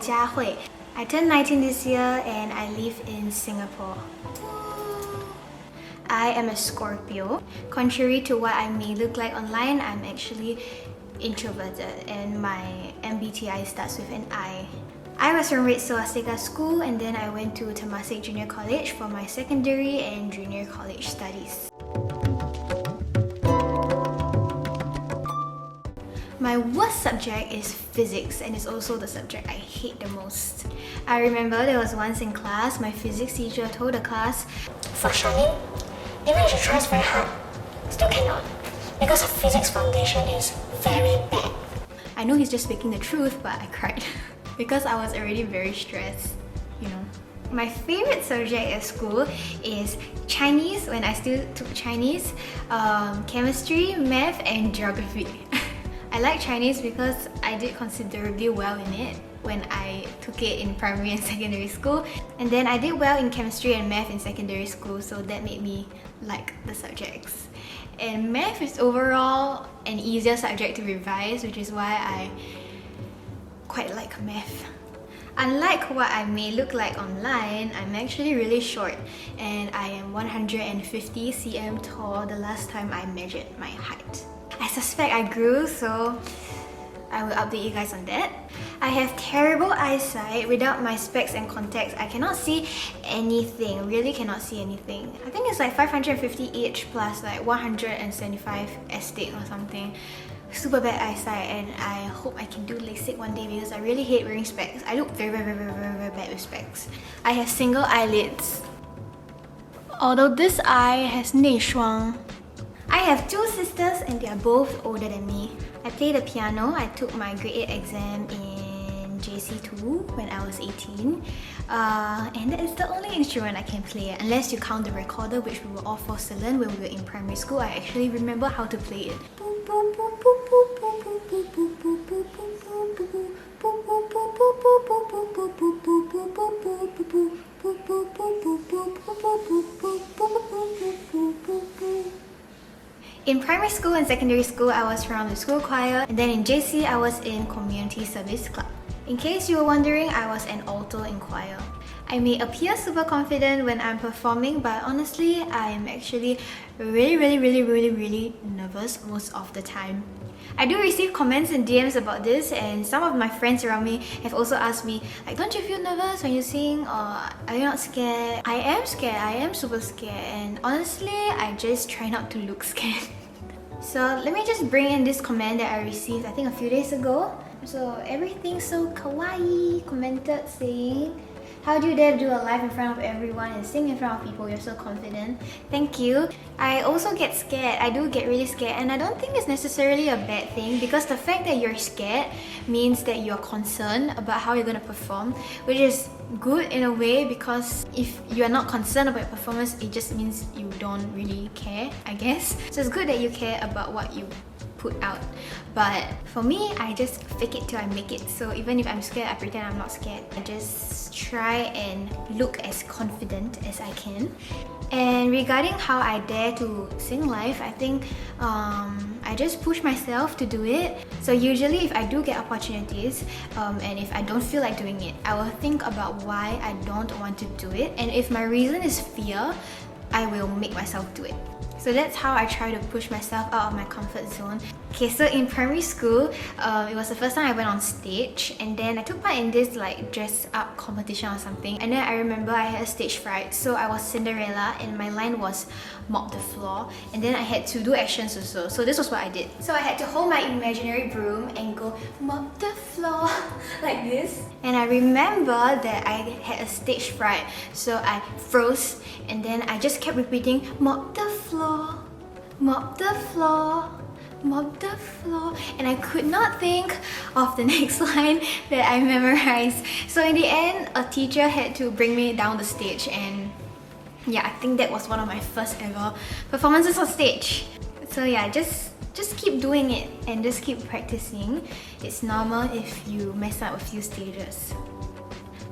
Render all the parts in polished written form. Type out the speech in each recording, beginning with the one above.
Jia Hui. I turned 19 this year and I live in Singapore. I am a Scorpio. Contrary to what I may look like online, I'm actually introverted and my MBTI starts with an I. I was from Red Swastika School and then I went to Temasek Junior College for my secondary and junior college studies. My worst subject is physics and it's also the subject I hate the most. I remember there was once in class, my physics teacher told the class, "For Charlene, even if she tries very hard, still cannot, because her physics foundation is very bad." I know he's just speaking the truth, but I cried because I was already very stressed, you know. My favorite subject at school is Chinese when I still took Chinese, chemistry, math and geography. I like Chinese because I did considerably well in it when I took it in primary and secondary school, and then I did well in chemistry and math in secondary school, so that made me like the subjects. And math is overall an easier subject to revise, which is why I quite like math. Unlike what I may look like online, I'm actually really short and I am 150 cm tall the last time I measured my height. I suspect I grew, so I will update you guys on that. I have terrible eyesight. Without my specs and contacts, I cannot see anything, really cannot see anything. I think it's like 550H plus like 175 astig or something. Super bad eyesight and I hope I can do LASIK one day because I really hate wearing specs. I look very bad with specs. I have single eyelids. Although this eye has 内双. I have two sisters and they are both older than me. I play the piano. I took my grade 8 exam in JC2 when I was 18. And that is the only instrument I can play, unless you count the recorder, which we were all forced to learn when we were in primary school. I actually remember how to play it. In primary school and secondary school, I was from the school choir, and then in JC, I was in community service club. In case you were wondering, I was an alto in choir. I may appear super confident when I'm performing, but honestly, I am actually really nervous most of the time. I do receive comments and DMs about this, and some of my friends around me have also asked me, like, don't you feel nervous when you sing, or are you not scared? I am scared, I am super scared, and honestly, I just try not to look scared. So let me just bring in this comment that I received, I think a few days ago. So everything's so kawaii commented saying, "How do you dare do a live in front of everyone and sing in front of people? You're so confident." Thank you. I also get scared. I do get really scared, and I don't think it's necessarily a bad thing because the fact that you're scared means that you're concerned about how you're going to perform, which is good in a way because if you're not concerned about your performance, it just means you don't really care, I guess. So it's good that you care about what you put out. But for me, I just fake it till I make it. So even if I'm scared, I pretend I'm not scared. I just try and look as confident as I can. And regarding how I dare to sing live, I think I just push myself to do it. So usually if I do get opportunities and if I don't feel like doing it, I will think about why I don't want to do it. And if my reason is fear, I will make myself do it. So that's how I try to push myself out of my comfort zone. Okay, so in primary school, it was the first time I went on stage, and then I took part in this like dress up competition or something, and then I remember I had a stage fright. So I was Cinderella and my line was mop the floor, and then I had to do actions also. So this was what I did. So I had to hold my imaginary broom and go mop the floor like this. And I remember that I had a stage fright, so I froze and then I just kept repeating mop the floor, mop the floor, mop the floor, and I could not think of the next line that I memorized. So in the end, a teacher had to bring me down the stage, and yeah, I think that was one of my first ever performances on stage. So yeah, just keep doing it and just keep practicing. It's normal if you mess up a few stages.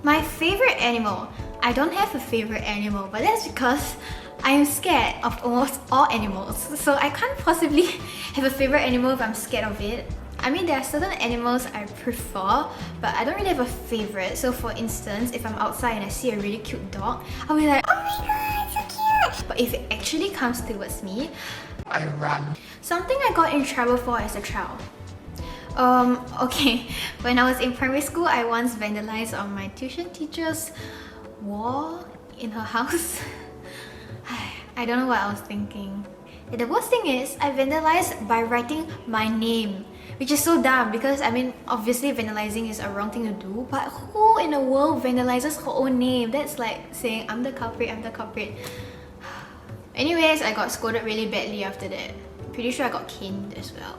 My favorite animal. I don't have a favorite animal, but that's because I am scared of almost all animals. So I can't possibly have a favorite animal if I'm scared of it. I mean, there are certain animals I prefer, but I don't really have a favorite. So for instance, if I'm outside and I see a really cute dog, I'll be like, oh my god, so cute! But if it actually comes towards me, I run. Something I got in trouble for as a child. Okay, when I was in primary school, I once vandalized on my tuition teacher's wall in her house. I don't know what I was thinking. And the worst thing is, I vandalized by writing my name, which is so dumb because I mean, obviously vandalizing is a wrong thing to do, but who in the world vandalizes her own name? That's like saying, I'm the culprit, I'm the culprit. Anyways, I got scolded really badly after that. Pretty sure I got caned as well.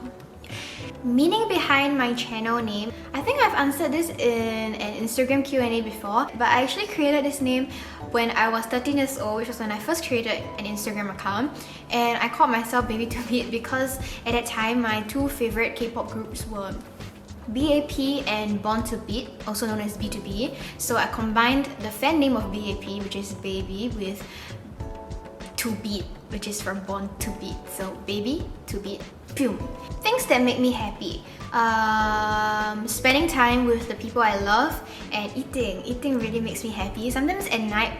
Meaning behind my channel name, I think I've answered this in an Instagram Q&A before, but I actually created this name when I was 13 years old, which was when I first created an Instagram account, and I called myself babytobeat because at that time my two favorite K-pop groups were BAP and Born to Beat, also known as B2B. So I combined the fan name of BAP, which is baby, with to beat, which is from Born to Beat. So baby to beat. Boom. Things that make me happy. Spending time with the people I love and eating. Eating really makes me happy. Sometimes at night,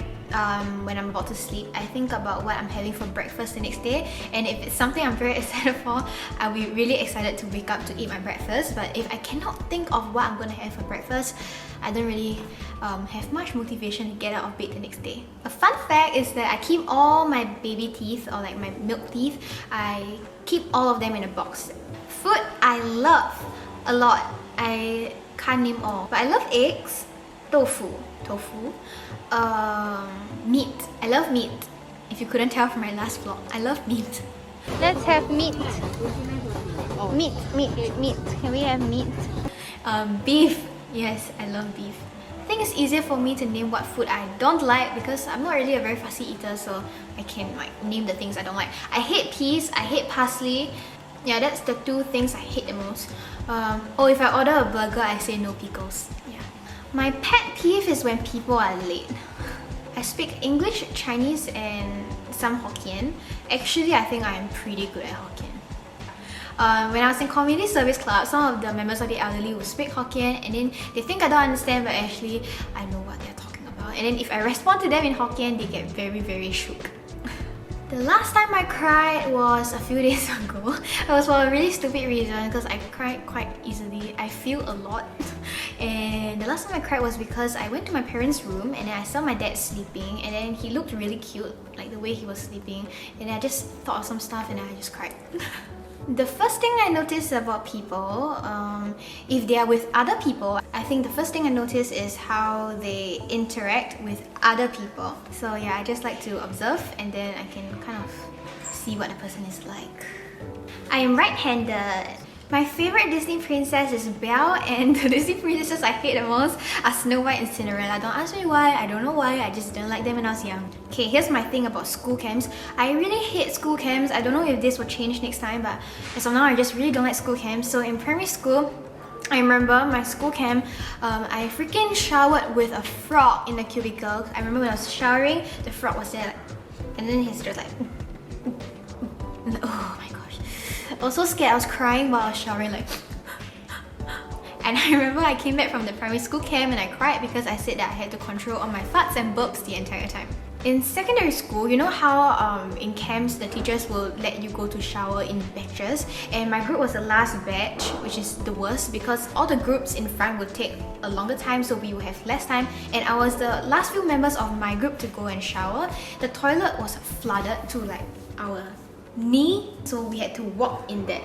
when I'm about to sleep, I think about what I'm having for breakfast the next day, and if it's something I'm very excited for, I'll be really excited to wake up to eat my breakfast. But if I cannot think of what I'm gonna have for breakfast, I don't really have much motivation to get out of bed the next day. A fun fact is that I keep all my baby teeth, or like my milk teeth, I keep all of them in a box. Food I love a lot. I can't name all, but I love eggs, tofu, meat. I love meat. If you couldn't tell from my last vlog, I love meat. Let's have meat. Meat. Can we have meat? Beef. Yes, I love beef. I think it's easier for me to name what food I don't like because I'm not really a very fussy eater, so I can like name the things I don't like. I hate peas, I hate parsley. Yeah, that's the two things I hate the most. Oh, if I order a burger, I say no pickles. Yeah. My pet peeve is when people are late. I speak English, Chinese, and some Hokkien. Actually, I think I am pretty good at Hokkien. When I was in community service club, some of the members of the elderly would speak Hokkien and then they think I don't understand, but actually I know what they're talking about. And then if I respond to them in Hokkien, they get very, very shook. The last time I cried was a few days ago. It was for a really stupid reason because I cried quite easily. I feel a lot. And the last time I cried was because I went to my parents' room and then I saw my dad sleeping and then he looked really cute, like the way he was sleeping. And I just thought of some stuff and I just cried. The first thing I notice about people, if they are with other people, I think the first thing I notice is how they interact with other people. So yeah, I just like to observe and then I can kind of see what the person is like. I am right-handed. My favorite Disney princess is Belle, and the Disney princesses I hate the most are Snow White and Cinderella. Don't ask me why, I don't know why, I just didn't like them when I was young. Okay, here's my thing about school camps. I really hate school camps. I don't know if this will change next time, but as of now, I just really don't like school camps. So in primary school, I remember my school camp, I freaking showered with a frog in the cubicle. I remember when I was showering, the frog was there like, and then he's just like, oh my gosh. I was so scared, I was crying while I was showering like and I remember I came back from the primary school camp and I cried because I said that I had to control all my farts and burps the entire time. In secondary school, you know how in camps the teachers will let you go to shower in batches, and my group was the last batch, which is the worst because all the groups in front would take a longer time, so we would have less time, and I was the last few members of my group to go and shower. The toilet was flooded to like our knee, so we had to walk in that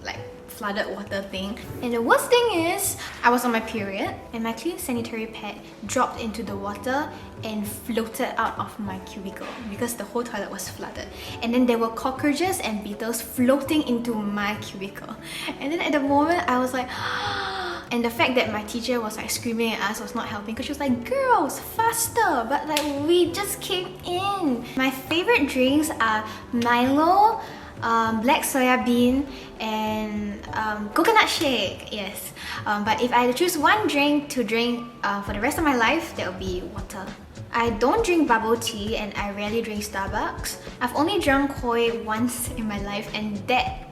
like flooded water thing. And the worst thing is, I was on my period and my clean sanitary pad dropped into the water and floated out of my cubicle because the whole toilet was flooded. And then there were cockroaches and beetles floating into my cubicle. And then at the moment I was like and the fact that my teacher was like screaming at us was not helping because she was like, girls, faster! But like, we just came in. My favorite drinks are Milo, black soya bean, and coconut shake, yes. But if I had to choose one drink to drink for the rest of my life, that would be water. I don't drink bubble tea and I rarely drink Starbucks. I've only drunk Koi once in my life, and that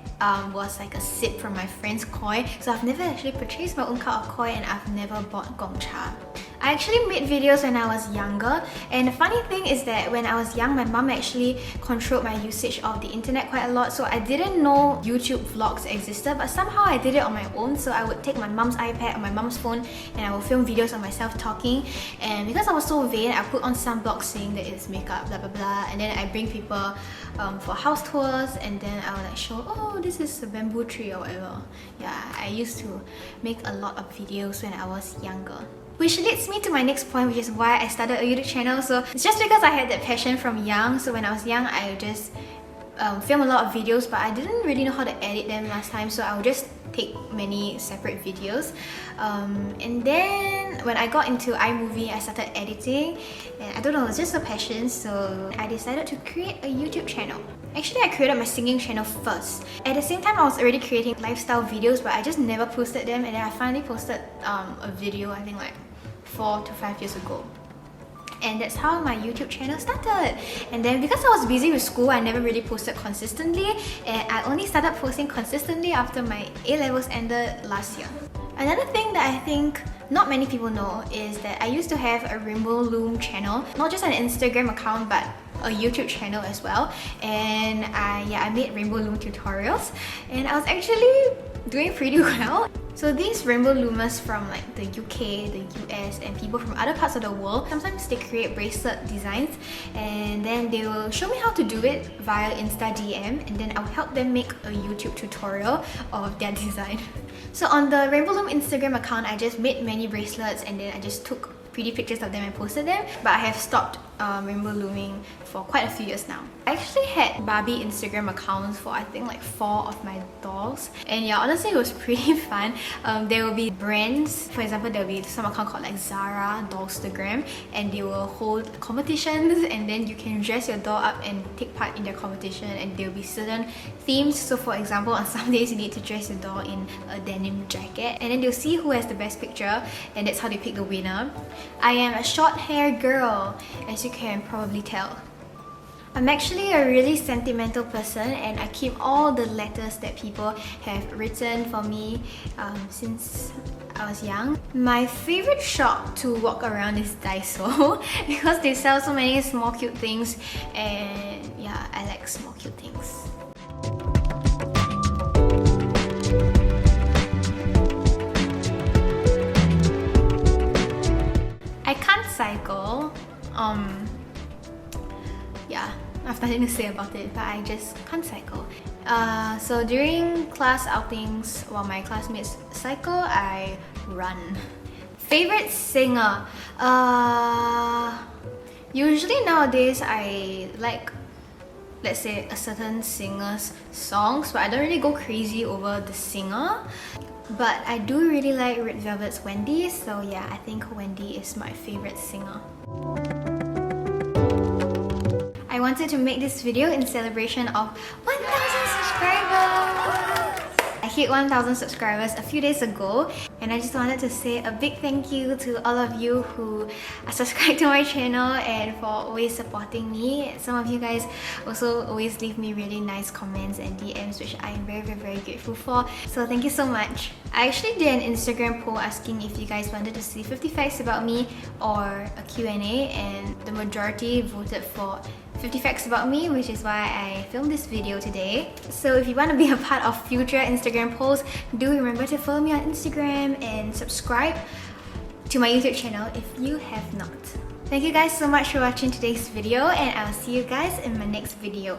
was like a sip from my friend's koi. So I've never actually purchased my own cup of koi, and I've never bought Gongcha. I actually made videos when I was younger, and the funny thing is that when I was young, my mom actually controlled my usage of the internet quite a lot, so I didn't know YouTube vlogs existed, but somehow I did it on my own. So I would take my mom's iPad or my mom's phone and I would film videos of myself talking, and because I was so vain, I put on some blogs saying that it's makeup, blah blah blah, and then I bring people for house tours, and then I would like show, oh, this is a bamboo tree or whatever. Yeah, I used to make a lot of videos when I was younger. Which leads me to my next point, which is why I started a YouTube channel. So it's just because I had that passion from young. So when I was young, I just film a lot of videos, but I didn't really know how to edit them last time, so I would just take many separate videos. And then when I got into iMovie, I started editing, and I don't know, it's just a passion, so I decided to create a YouTube channel. Actually, I created my singing channel first. At the same time, I was already creating lifestyle videos, but I just never posted them, and then I finally posted a video, I think like 4 to 5 years ago. And that's how my YouTube channel started. And then because I was busy with school, I never really posted consistently, and I only started posting consistently after my A-levels ended last year. Another thing that I think not many people know is that I used to have a Rainbow Loom channel, not just an Instagram account but a YouTube channel as well. And I made Rainbow Loom tutorials, and I was actually doing pretty well. So these rainbow loomers from like the UK, the US, and people from other parts of the world, sometimes they create bracelet designs, and then they will show me how to do it via Insta DM, and then I'll help them make a YouTube tutorial of their design. So on the Rainbow Loom Instagram account, I just made many bracelets, and then I just took pretty pictures of them and posted them, but I have stopped rainbow looming for quite a few years now. I actually had Barbie Instagram accounts for I think like 4 of my dolls, and yeah, honestly it was pretty fun. There will be brands, for example there will be some account called like Zara Dollstagram, and they will hold competitions, and then you can dress your doll up and take part in their competition, and there will be certain themes. So for example, on some days you need to dress your doll in a denim jacket, and then they'll see who has the best picture, and that's how they pick the winner. I am a short hair girl, as you can probably tell. I'm actually a really sentimental person, and I keep all the letters that people have written for me since I was young. My favorite shop to walk around is Daiso because they sell so many small cute things, and yeah, I like small cute things. I can't cycle. Yeah, I have nothing to say about it, but I just can't cycle. So during class outings, while my classmates cycle, I run. Favorite singer? Usually nowadays I like, let's say, a certain singer's songs, but I don't really go crazy over the singer. But I do really like Red Velvet's Wendy, so yeah, I think Wendy is my favorite singer. I wanted to make this video in celebration of 1,000 subscribers! I hit 1,000 subscribers a few days ago, and I just wanted to say a big thank you to all of you who are subscribed to my channel and for always supporting me. Some of you guys also always leave me really nice comments and DMs, which I am very, very, very grateful for. So thank you so much. I actually did an Instagram poll asking if you guys wanted to see 50 facts about me or a Q&A, and the majority voted for 50 facts about me, which is why I filmed this video today. So if you want to be a part of future Instagram polls, do remember to follow me on Instagram and subscribe to my YouTube channel if you have not. Thank you guys so much for watching today's video, and I'll see you guys in my next video.